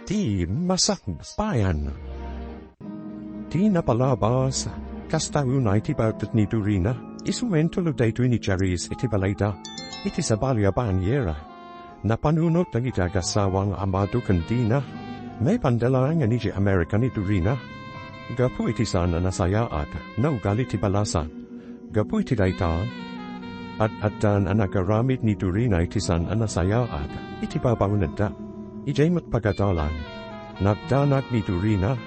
Di Masakbayan. Di napalabas, kastaunay ti bautat ni Dorina, isumentulog da ito ni Charis iti balayda, iti sa balya banyera. Napanunot ng itagasawang amado kandina, may pandalang ni Amerika ni Dorina. Gapu iti sana nasayaat, naugali ti balasa. Gapu iti daita, at dan ang nagaramit ni Dorina iti sana nasayaat, iti babawunad da. Ijay matpagadalan, nagdanak ni Dorina,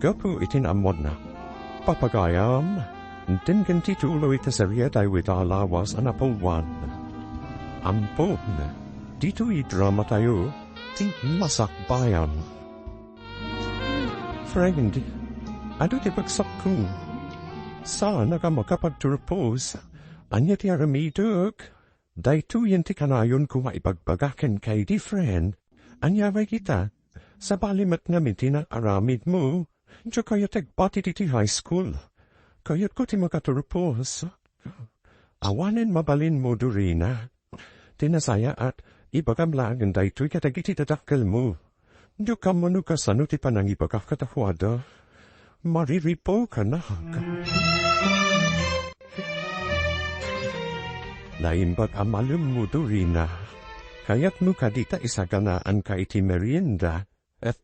gapu itin amod na. Papagayam, tingan titulo ita seriya day widalawas ang apulwan. Ampon, dito i-drama tayo, ti Masakbayan. Friend, ano ti bagsak ko? Saan ka makapagturpos? Anya ti aramidog? Dahito yan ti kanayon ko maipagbagaken kay di friend. Anyaway kita, sa balimat namin tinaaramid mo, diyo kayo tagbati ti high school. Kayo't ko ti makaturpos. Awanin mabalin mo, Dorina. Tinasaya at ibagamlagan da ito'y katagiti tadakkel mo. Diyo ka mo ka sano ti panang ibagakatahwada. Mariripo ka na. Lain bag amalum mo, Dorina. Kaya't mo kadita isaganaan ka iti merienda, at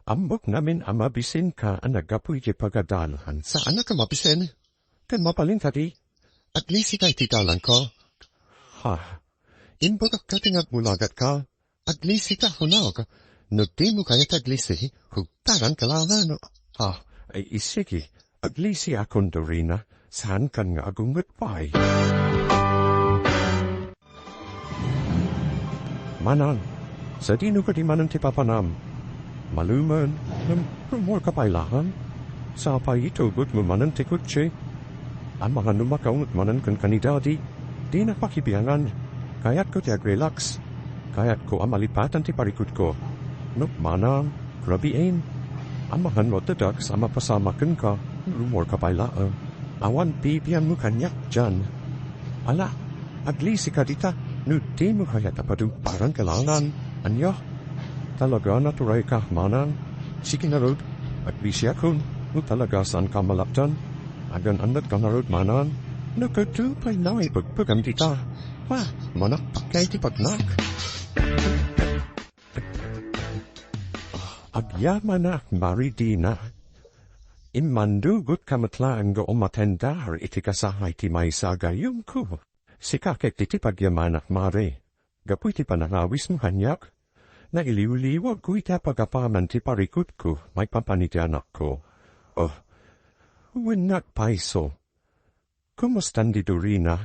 ambok namin amabisin ka ang nagapoy ti pagadalhan. Saan na ka mabisin? Kan mapalin tadi, at lisi ka iti dalan ko. Ha, imbagak ka tingagmulagat ka, at lisi ka hunag. No di mo kaya taglisi, hugtaran ka lang. Ha, ay isigi, aglisi akong Dorina, saan kan nga agungat pa'y. Manan, sa dino ka di manan ti papanam. Maluman, rumor ka pailahan. Sa paitugot mo manan ti kutsi. Ang mga numakaungot manan kan kanidadi, di napakibiyangan. Kaya't ko ti agrelax. Kaya't ko amalipatan ti parikut ko. No, manang, grabiin. Ang mga notadak sa mapasamakan ka, rumor ka pailahan. Awan pipian mo kanyak dyan. Ala, aglisi ka dita. No, di mo kaya tapadong parang kailangan. Anya? Talaga naturay ka, manang. Sige na rod. At bisya kun. No, talaga saan ka malaptan. Agan andat ka na rod, manang. No, katupay na ipagpagang tita. Ha, manak pakay ti pagnak. Agyaman na, Maridina. Imandugot ka matlaang go umatendar iti kasahay ti may sagayong ko. Si kakek ti pagyamanak mare, gapuy ti panangawis mo hanyak, na iliwliwag ko iti pagapaman ti parikut ko, may papaniti anak ko. Oh, winak paiso. Kumustan di Dorina?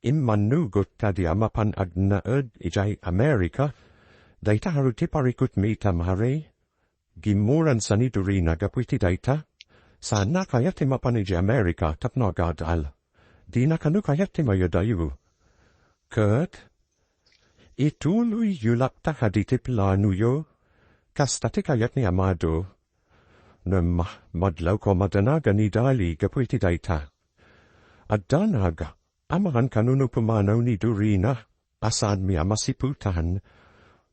Immanugot ta di amapan agnaed ijay Amerika, dayta haru ti parikut mita mare, gimuran sa ni Dorina gapuy ti dayta, sana kaya ti mapan ijay Amerika tapno agadal. Di na kanu kayat ti mayadayu. Kurt, ituloy yulap ta haditi plano yo, kastati kayat ni amado. Na madlaw ko madanaga ni dali gapuy ti dayta. At danaga, amahan kanuno pumanaw ni Dorina, asan mi amasiputan,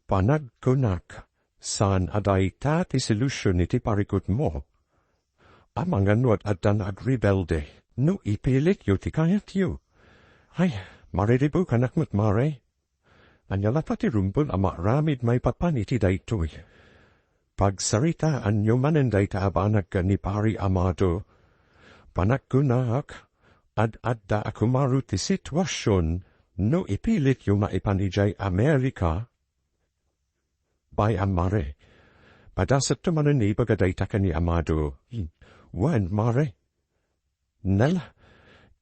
panagkunak, san adayta ti solusyon iti parikut mo. Amangan nuat adan agrebelde. No, ipilit yu ti kayat yu. Ay, mariribu kanak mo't mare. Anyala pati rumpun ama ramid may papan iti daytoy. Pagsarita anyo manen dayta abanag ka ni pari amado. Panagkunak, ad-adda akumaru ti sitwasyon, no ipilit yu maipanijay Amerika. Bay amare, padasat to manen ibagadayta ka ni amado. Wan mare. Nel,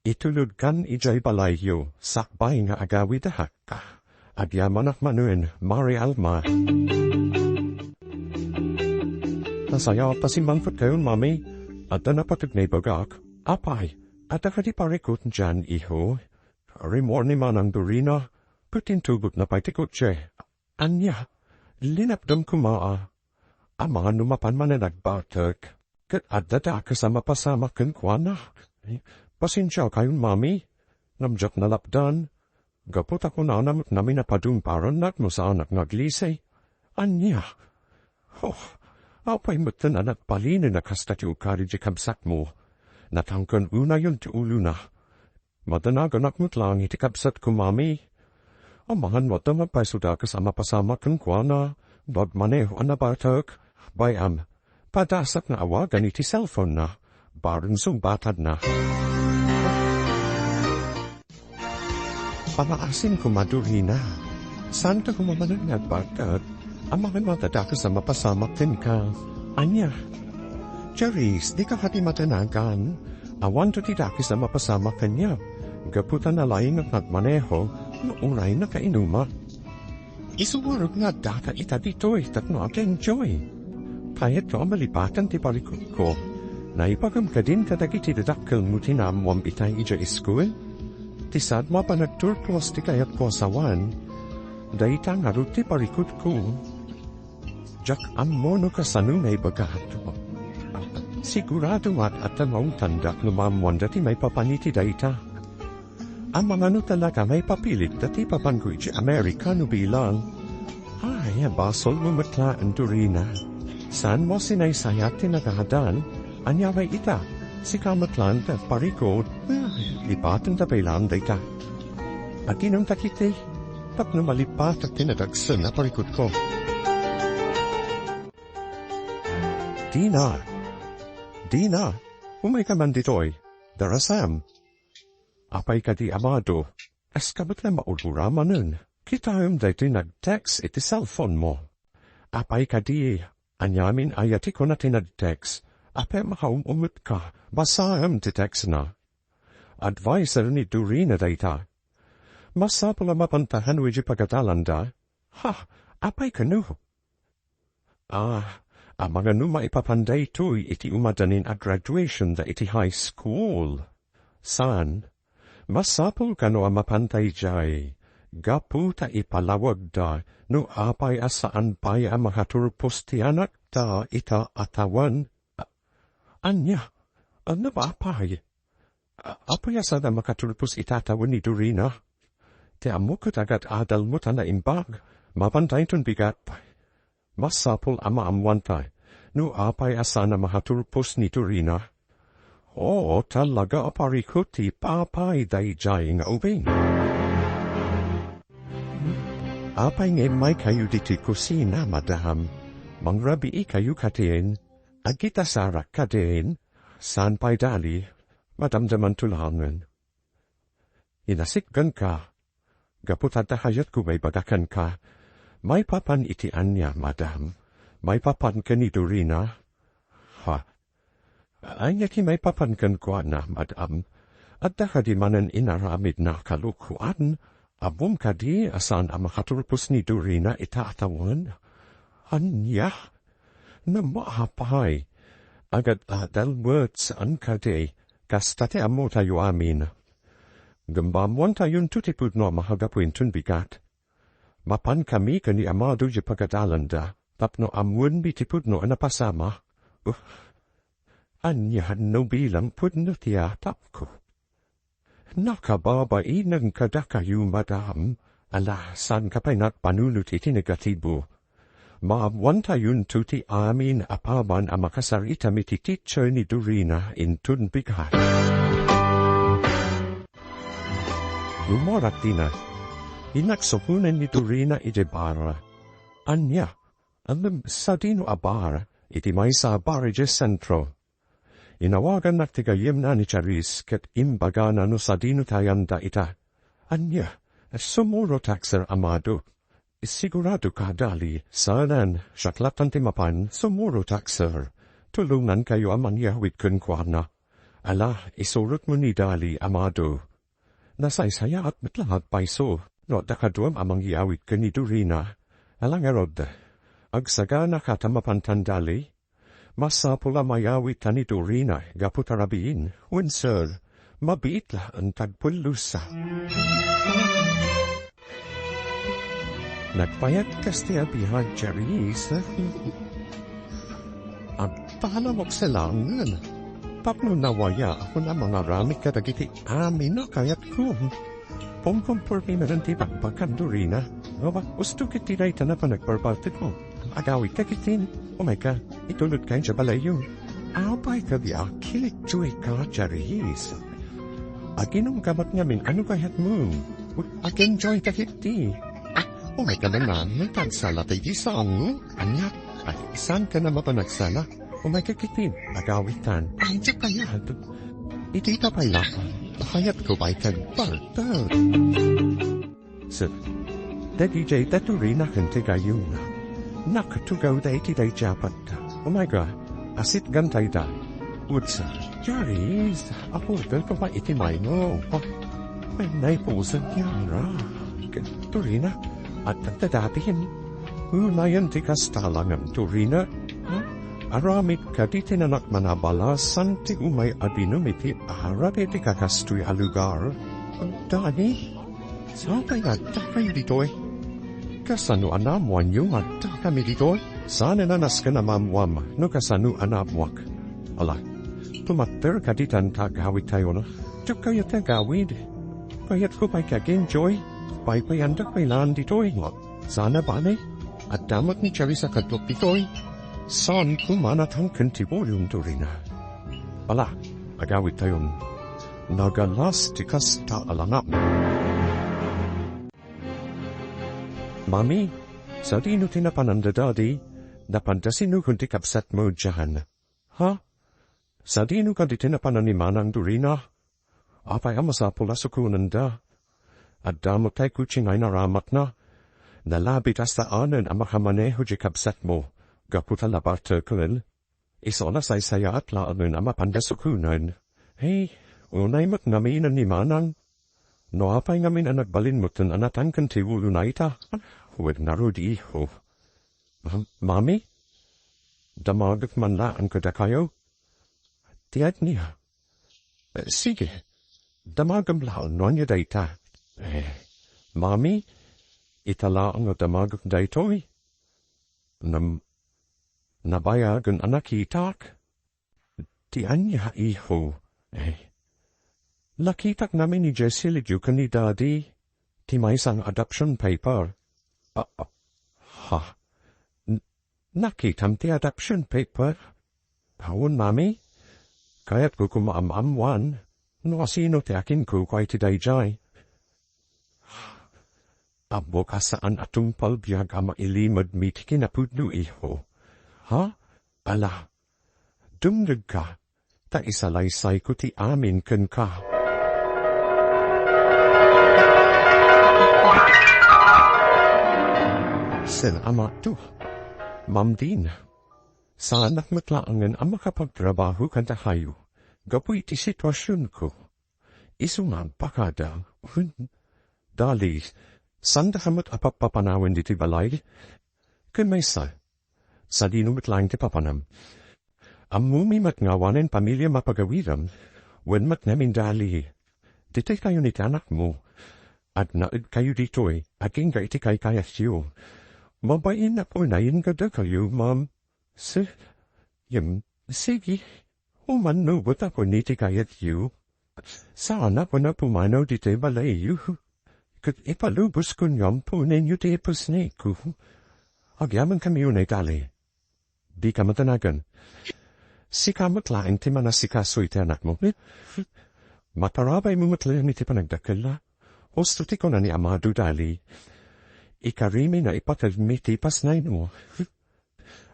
itulod kan ijay balayyo, sakbay nga agawid ahak. Adyamanak manuen, Mari Alma. Nasaya pa si Manfred kayon, mami, at napatag na ibagak. Apay, at akadi parikot dyan, iho. Rimor ni manang Dorina, putin tugot na paitikot siya. Anya, linapdam kumaa. Ang mga numapan man na nagbatag. Kat adada kasama pasama kan kwa pasensya kayon, mami. Namjak na lapdan. Gapot ako na namin napadung paran nak mo sa anak naglisay. Anya, Oh, apay mutan anak palinin na kastatyo kari di kabsat mo. Natangkan una yun ti ulo na. Madanagan akmutlang iti kabsat kumami. Amahan mo tamapay suda kasama pasama kan kwa na. Bag maneho anabatak. Bayam, padasak na awagan iti cellphone na. Barang sumbatad na. Pamaasin ko Dorina. Santa ko mamanan nagbatag. Amahan matadakas sa mapasamak din ka. Anya. Charis, di ka hati matanagan. Awan to tidakis na mapasamak kanya. Gaputan na laing at nagmaneho, noong ray na kainuma. Isuwarog nga data ita dito'y tatno ag-enjoy. Kaya't ko malipatan ti parikot ko. Naipagam ka din kadagiti dadakkel mo tinamwam itay ija iskul. Tisad mapanagturpos ti kayat ko asawan. Daita nga ruti parikot ko. Jak amono kasanunay bagato. Sigurado at ang tandak lumamwanda ti may papaniti daita. Ang mga no talaga may papilit dati papangoy di Amerikano bilang. Ay, basol mo matlaan Dorina. San mo sinaysayat tinagahadan? Anya may ita, si kamatlan at parikod, lipatan ta bailan daita. At inang takiti, tapno malipat at tinadagsan na parikod ko. Dina, umay ka man ditoy, darasam. Apay ka di amado, as kabatla maulura manun, kitayom dati nag-text iti cellphone mo. Apay ka di, anyamin ayati ko na tinag-text, apay makaumumut ka, basayam ti text na. Advisor ni Dorina data. Masapula mapantahan wiji pagatalanda, ha, apay ka no. Ang mga numa ipapanday to'y iti umadanin at graduation da iti high school. San, masapul ka no ang mapantay jay, gaputa ipalawag da, no apay asaan pay ang makaturpos ti anak da ita atawan. Anya, ano ba apay? Apay asada makaturpos itatawan ni Dorina? Ti amukot agad adal mo ta na imbag, mapantay ton bigat. Masapul ama amwantay, no apay asana makaturpos ni Dorina. Oo, talaga aparikuti papay day jay nga ubing. Apay ngayon may kayo diti kusina, madam. Mangrabi kayo katiin, agita sarak katiin, san pay dali, madamdaman tulangan. Inasikgan ka, gaputad hayat ko may bagakan ka, may papan iti anya, madam. May papan ka ni Dorina. Ha? Anya ki may papan kan ko na, madam. At daka di manan inaramid na kalukuan, abum ka di asan ang makaturpos ni Dorina itatawan. Anya? Na maapay. Agad adal words an ka di, kastate amo tayo amin. Gambamwan tayon tutipud no mahagapuin tun bigat. Mapan kami kani amado di pagadalanda, tapno amwen bitipud no anapasama. Anya no bilang pud no tiyatap ko. Nakababai ng kadakayu madam, ala san kapay panunut iti negatibo. Maabwan tayun tuti amin apaban ang makasarita miti teacher ni Dorina intun bigat. Lumorat tina. Inaksopunan ni Dorina iti bara. Anya, alam sa dino abara, iti may sa barige sentro. Inawagan na tigayim na ni Charis, ket imbaga na no sa dino tayanda ita. Anya, sumuro taxer amado. Isigurado ka dali, sanan, syaklatan timapan, sumuro taxer. Tulungan kayo amang yahwit kun kwana. Ala, isurot mo ni dali amado. Nasaysaya at matlahat paiso. No dakaduam amang yawit ka ni Dorina, alang erod, agsaga na katamapantandali, masapula mayawit ta ni Dorina, gaputarabiin, sir, mabiitla ang tagpulusa. Nagpayat kasti abihag Charis, agpahalamok silangan, papno nawaya ako na mga ramik kadagiti amin na kayat ko. Pongkompormi meron ti pagpakan Dorina. Oba, usto kitiray ta na pa nagparpartit mo. agawi tekitin. Oh my God, itulad kayo sa balayo. Abay ka biya, kilit juwi ka charis. Aginong kabat ngamin, ano kaya't mo? Ag-enjoy takiti. Oh my God naman, nagtagsala tayo isang, anak. Ay, saan ka na mapanagsala? Oh my God, kitin, agawitan. Ay, di kaya. Iti ka pala. Hayat ko ba'y kagbartag. So, da DJ da Dorina kan tigayon na. Nakatugaw da iti day japat. Oh my God. Asit gantay da. Utsa. Charis. Ako dal ko pa iti may mo. May naipusan yan ra. Dorina. At tagdadatin. Unayan ti kastalangan Dorina. Aramit ka di tinanak manabalasan ti umay adinum iti arap iti kakastoy a lugar. Dani. Saan nga takay dito'y? Kasano anamwan yung at kami dito'y? Saan nanas ka na mamwam no kasano anamwak? Ala, tumater ka ditan tagawid tayo na. Tuk kaya tagawid. Kaya't ko pa'y kag-enjoy. Pa'y payandak pa'y laan dito'y. Sana ba ni? At damot ni Charis sa katlok dito'y. Saan kumanatang kantibo yung Dorina? Ala, agawid tayo. Nagalas tikas ta alanap. Mami, sa di no tinapanan da dadi, napandasin no kung tikapsat mo dyan. Ha? Sa di no ka di tinapanan ni Manang Dorina? Apay amasapula sa kunan da. At damo tay kuching ay naramat na. Nalabit hasta anan ang makamaneho di kapsat mo. Gaputa labarta kulil. Isona say saya at laan ang mapandasakunan. Hey, unay mat naminan ni Manang. No apay ngamin ang nagbalin mo tan anatan kan tiwulo na ita. Huwag narudi iho. Mami? Damagak man laan ko da kayo? Tiyad niya. Sige. Damagam laan no niya da ita. Mami? Italaan o damagak da ito'y? Nabayagan anak itak? Tiyad niya iho. Lakitak namin ni Jessie Lidyo ka ni Daddy. Ti may isang adoption paper. Ha? Nakitam ti adoption paper? Hawon, Mami? Kaya't ko kumaamamwan. No sino ti akin ko kway ti dayjay. Abo ka saan atong palbiyag ama ilimad mi ti kinapudno iho. Ha? Ala. Dumdag ka. Ta isalaysay ko ti amin kan ka. Salamat to. Ma'am din. Saan nakmatlaangan ang makapagtrabaho kan tahayo. Gapoy iti sitwasyon ko. Isuman pakada. Dali, saan dahamat apapapanawan diti balay? Kamaysa. Sa dinumatlang ti papanam. Amumi matngawanan pamilya mapagawiram. Wen matnamin dali. Diti kayo ni anak mo. At naid kayo dito'y. Aking ga iti kay kayasyo. Mabayin na po na yun kada kayo, ma'am. Sige. Umano ba't ako niti kayat yu? Sana po na pumanaw dito balay yu. Kat ipalubos ko niyam po ninyo ti ipasne ko. Agyaman kami yun ay tali. Di ka matanagan. Si ka matlaing ti manasikaso iti anak mo. Matarabay mo matlaing iti panagdakala. Osto ti ko na ni Amado dali. Ikarimi na ipatagmiti pasnay mo.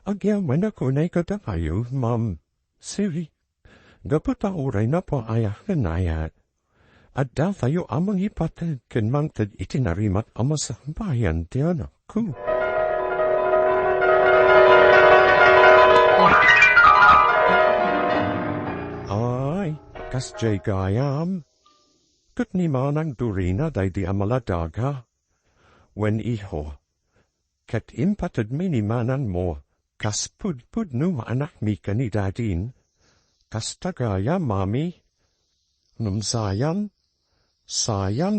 Agyaman ako na ikata kayo, ma'am. Siri. Gapata oray na po ayakanayat. At daw tayo amang ipatagkan mangtad itinarimat ama sa bayan ti anak ko. Ay, kasjay gayam. Kat ni Manang Dorina day di amaladaga. When iho, kat impatad mi ni Manang mo, kas pud no anak mi kanidadin, kas tagaya mami, num sayang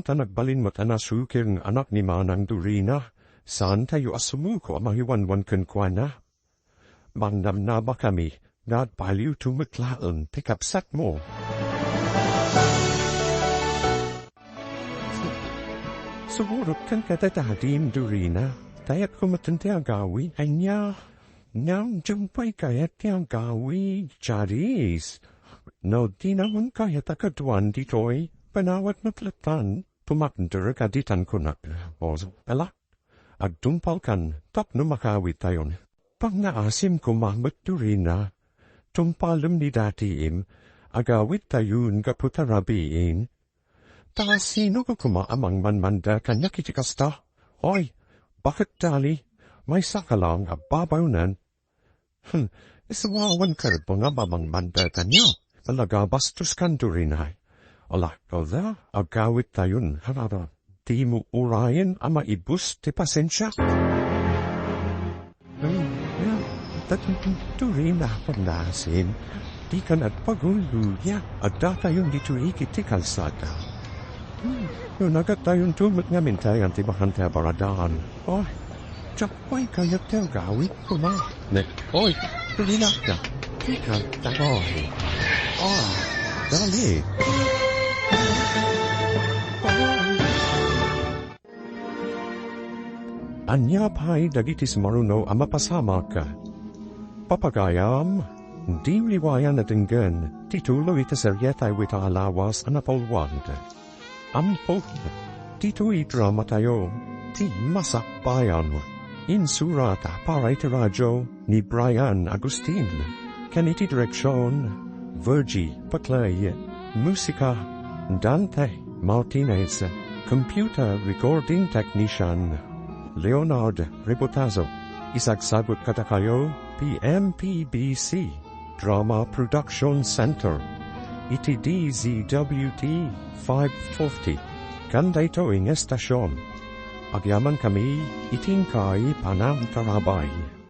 ta nagbalin mo't anasukir ng anak ni Manang Dorina, saan tayo asumuko mahiwanwan kankwana. Mangnamnaba kami, nad baliw tumaklaan, tikapsat mo. Suwurot kan katatadim, Dorina, tayat ko matante ang gawi. Ay niya. Nang jumpay kayat ang gawi. Charis. No di naman kayat akatuan ditoy. Panawat matlatan. Pumaknder kaditan ko na. Ozo. Ala. Agtumpal kan. Tap no makawit tayon. Pag naasim ko mahmat Dorina. Tumpalem ni datiim. Agawit tayun kaputarabiin. Ta sino ko kumaamang manmanda kanya kitikasta? Hoy, bakit dali? May sakalang ababawnan. Isawawan karbo nga mamang manda kanya. Alaga bastos kan Dorina. Ala, ko da, agawit tayun, harara. Di mo urayan ama ibus ti pasensya. Ay, tatong Dorina pagnasin. Di kan at paguluya, at datayong dito ikiti kalsada. Yung nagat tayong tumot nga mintay ang tibahan tayo baradaan. Oy, tsakway kayat tayo gawit ko na. Oy, Dorina ka. Tika, tagoy. Dali. Anya pa'y dagitis maruno ama pasama ka. Papagayam, di riwayan na tinggan, titulo ita seryetay wita alawas anapolwand. Ampon, dito idrama tayo, ti Masakbayan. Insurata para iti radyo ni Brian Agustin. Kaniti direksyon, Virgie Patlay, musika, Dante Martinez, computer recording technician, Leonard Ribotazo, isagsagot katakayo, PMPBC, Drama Production Center, DZWT 540, kanda ito ing estasyon. Agyaman kami, itingkay panang tarabay.